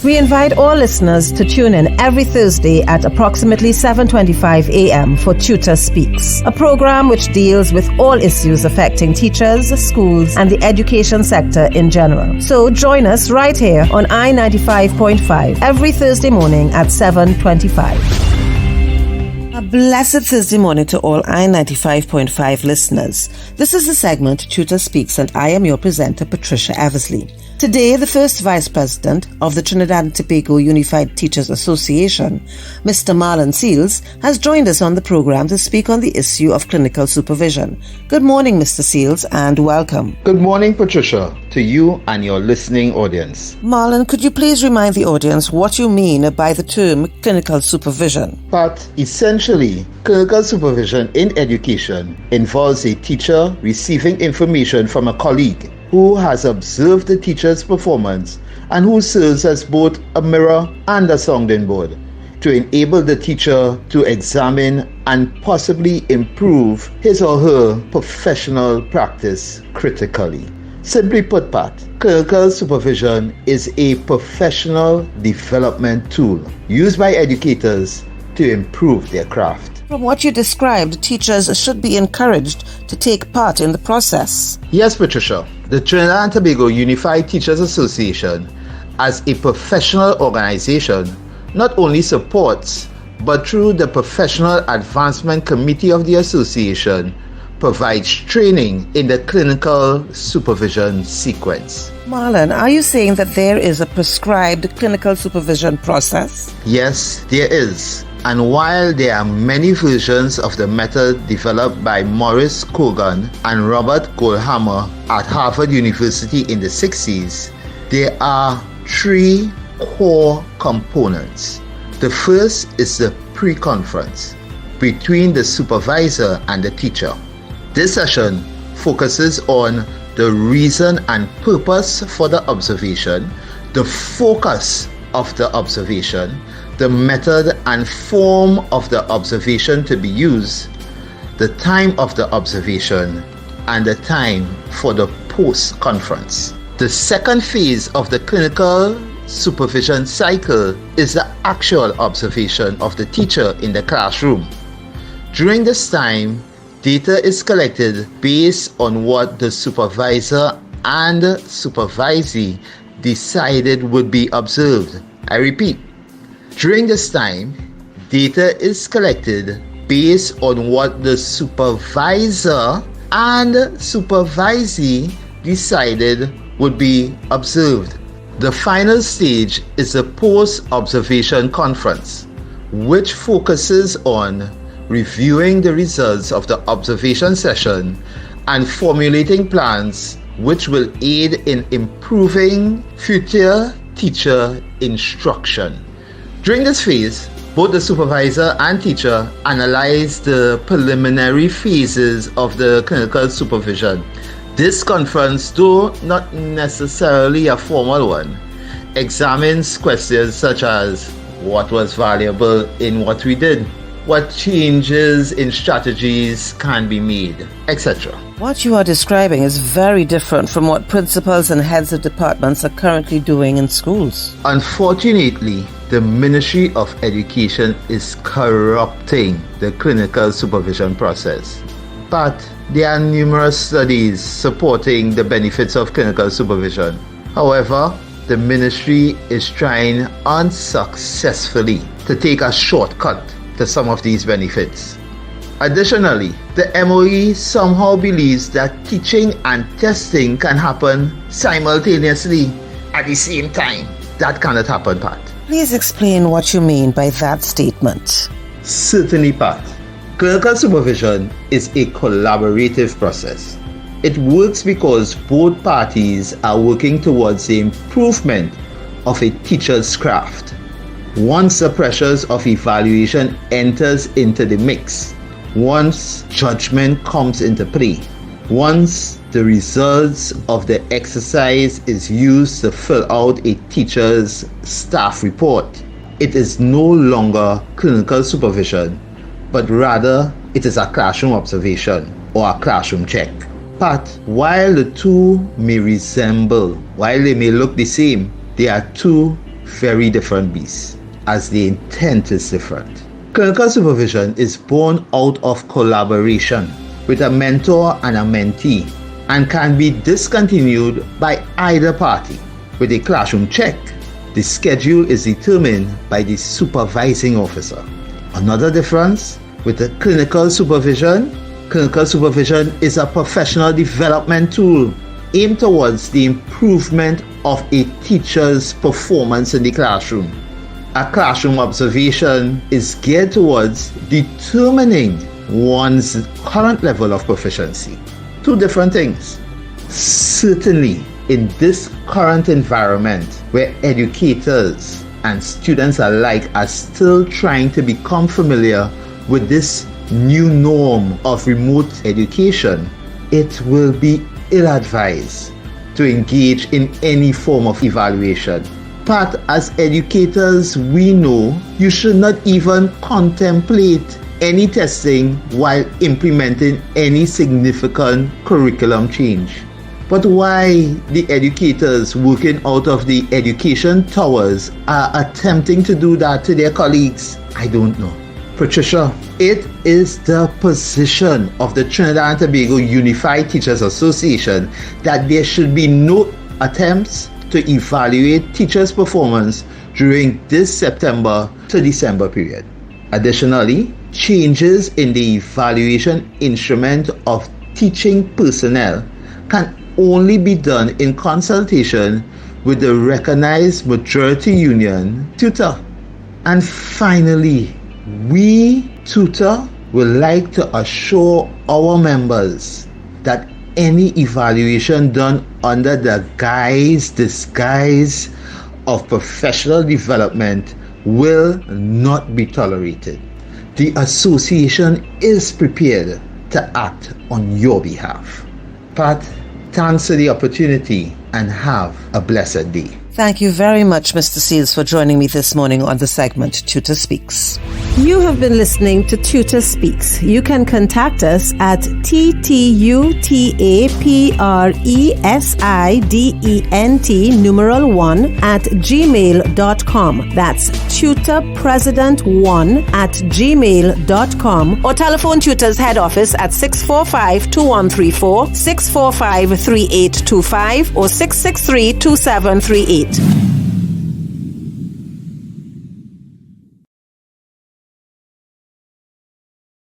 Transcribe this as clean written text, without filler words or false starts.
We invite all listeners to tune in every Thursday at approximately 7:25 a.m. for Ttuta Speaks, a program which deals with all issues affecting teachers, schools, and the education sector in general. So join us right here on I-95.5 every Thursday morning at 7:25. A blessed Thursday morning to all I-95.5 listeners. This is the segment Ttuta Speaks, and I am your presenter, Patricia Eversley. Today, the first Vice President of the Trinidad and Tobago Unified Teachers Association, Mr. Marlon Seals, has joined us on the program to speak on the issue of clinical supervision. Good morning, Mr. Seals, and welcome. Good morning, Patricia, to you and your listening audience. Marlon, could you please remind the audience what you mean by the term clinical supervision? But essentially, clinical supervision in education involves a teacher receiving information from a colleague who has observed the teacher's performance and who serves as both a mirror and a sounding board to enable the teacher to examine and possibly improve his or her professional practice critically. Simply put, Pat, clinical supervision is a professional development tool used by educators to improve their craft. From what you described, teachers should be encouraged to take part in the process. Yes, Patricia. The Trinidad and Tobago Unified Teachers Association, as a professional organization, not only supports, but through the Professional Advancement Committee of the association, provides training in the clinical supervision sequence. Marlon, are you saying that there is a prescribed clinical supervision process? Yes, there is. And while there are many versions of the method developed by Maurice Kogan and Robert Goldhammer at Harvard University in the 60s, there are three core components. The first is the pre-conference between the supervisor and the teacher. This session focuses on the reason and purpose for the observation, the focus of the observation, the method and form of the observation to be used, the time of the observation, and the time for the post-conference. The second phase of the clinical supervision cycle is the actual observation of the teacher in the classroom. During this time, data is collected based on what the supervisor and supervisee decided would be observed. I repeat, during this time, data is collected based on what the supervisor and supervisee decided would be observed. The final stage is the post-observation conference, which focuses on reviewing the results of the observation session and formulating plans which will aid in improving future teacher instruction. During this phase, both the supervisor and teacher analyze the preliminary phases of the clinical supervision. This conference, though not necessarily a formal one, examines questions such as what was valuable in what we did, what changes in strategies can be made, etc. What you are describing is very different from what principals and heads of departments are currently doing in schools. Unfortunately, the Ministry of Education is corrupting the clinical supervision process. But there are numerous studies supporting the benefits of clinical supervision. However, the ministry is trying unsuccessfully to take a shortcut to some of these benefits. Additionally, the MOE somehow believes that teaching and testing can happen simultaneously at the same time. That cannot happen, Pat. Please explain what you mean by that statement. Certainly, Pat. Clinical supervision is a collaborative process. It works because both parties are working towards the improvement of a teacher's craft. Once the pressures of evaluation enters into the mix, once judgment comes into play, once the results of the exercise is used to fill out a teacher's staff report, it is no longer clinical supervision, but rather it is a classroom observation or a classroom check. But while the two may resemble, while they may look the same, they are two very different beasts, as the intent is different. Clinical supervision is born out of collaboration with a mentor and a mentee, and can be discontinued by either party. With a classroom check, the schedule is determined by the supervising officer. Another difference with the clinical supervision is a professional development tool aimed towards the improvement of a teacher's performance in the classroom. A classroom observation is geared towards determining one's current level of proficiency. Two different things. Certainly, in this current environment where educators and students alike are still trying to become familiar with this new norm of remote education, it will be ill-advised to engage in any form of evaluation. But as educators, we know you should not even contemplate any testing while implementing any significant curriculum change. But why the educators working out of the education towers are attempting to do that to their colleagues, I don't know. Patricia, it is the position of the Trinidad and Tobago Unified Teachers Association that there should be no attempts to evaluate teachers' performance during this September to December period. Additionally, changes in the evaluation instrument of teaching personnel can only be done in consultation with the recognized majority union, Ttuta. And finally, we, Ttuta, would like to assure our members that any evaluation done under the disguise of professional development will not be tolerated. The association is prepared to act on your behalf. Pat, thanks for the opportunity and have a blessed day. Thank you very much, Mr. Seals, for joining me this morning on the segment Ttuta Speaks. You have been listening to Ttuta Speaks. You can contact us at TTUTAPRESIDENT1 That's TutorPresident1 or telephone Ttuta's head office at 645-2134, 645-3825 or 663-2738.